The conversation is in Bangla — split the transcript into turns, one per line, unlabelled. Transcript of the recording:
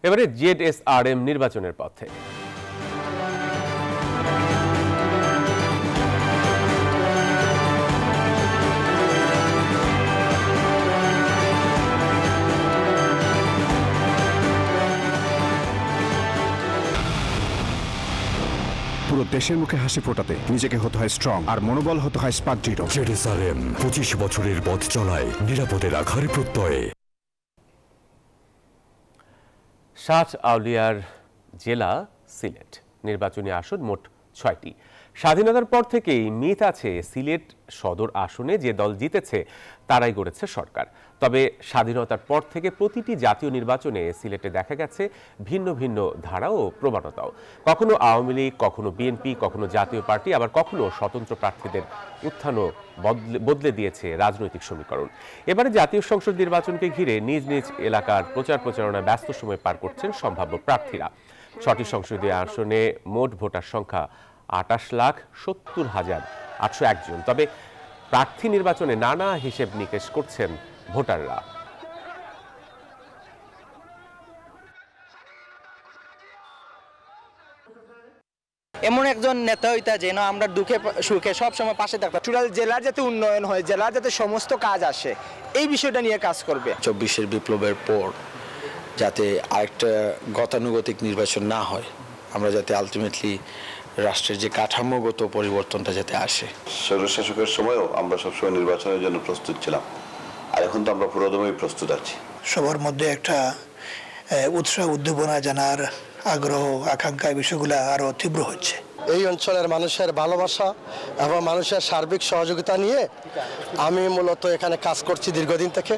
এবারে জেডএসআরএম নির্বাচনের পথে।
পুরো দেশের মুখে হাসি ফোটাতে নিজেকে হতে হয় স্ট্রং, আর মনোবল হতে হয় স্পার্ক জিরো।
জেডএসআরএম 25 বছরের পথ চলায় নিরাপদে রাখার প্রত্যয়ে।
সাত আউলিয়ার জেলা সিলেট, নির্বাচনী আসন মোট ৬টি। স্বাধীনতার পর থেকেই মিথ আছে সিলেট সদর আসনে যে দল জিতেছে তারাই গড়েছে সরকার। তবে স্বাধীনতার পর থেকে প্রতিটি জাতীয় নির্বাচনে সিলেটে দেখা গেছে ভিন্ন ভিন্ন ধারা ও প্রবণতাও। কখনো আওয়ামী লীগ, কখনো বিএনপি, কখনো জাতীয় পার্টি, আবার কখনো স্বতন্ত্র প্রার্থীদের উত্থানও বদলে দিয়েছে রাজনৈতিক সমীকরণ। এবারে জাতীয় সংসদ নির্বাচনকে ঘিরে নিজ নিজ এলাকার প্রচার প্রচারণায় ব্যস্ত সময় পার করছেন সম্ভাব্য প্রার্থীরা। ৬টি সংসদীয় আসনে মোট ভোটার সংখ্যা ২৮,৭০,৮০১ জন। তবে প্রার্থী নির্বাচনে নানা হিসেব নিকেশ করছেন ভোটাররা।
এমন একজন নেতা হইতা যেন আমরা দুঃখে সুখে সবসময় পাশে থাকতাম।
টোটাল জেলার যাতে উন্নয়ন হয়, জেলার যাতে সমস্ত কাজ আসে, এই বিষয়টা নিয়ে কাজ করবে।
২৪-এর বিপ্লবের পর যাতে আরেকটা গতানুগতিক নির্বাচন না হয়, আমরা যাতে আলটিমেটলি রাষ্ট্রের যে কাঠামোগত পরিবর্তনটা যাতে আসে।
স্বৈরশাসকের সময়ও আমরা সবসময় নির্বাচনের জন্য প্রস্তুত ছিলাম, আর এখন তো আমরা পুরোদমে প্রস্তুত আছি।
সবার মধ্যে একটা উৎসাহ উদ্দীপনা জানার আগ্রহ আকাঙ্ক্ষা, বিষয়গুলো আরো তীব্র হচ্ছে।
এই অঞ্চলের মানুষের ভালোবাসা এবং মানুষের সার্বিক সহযোগিতা নিয়ে আমি মূলত এখানে কাজ করছি দীর্ঘদিন থেকে।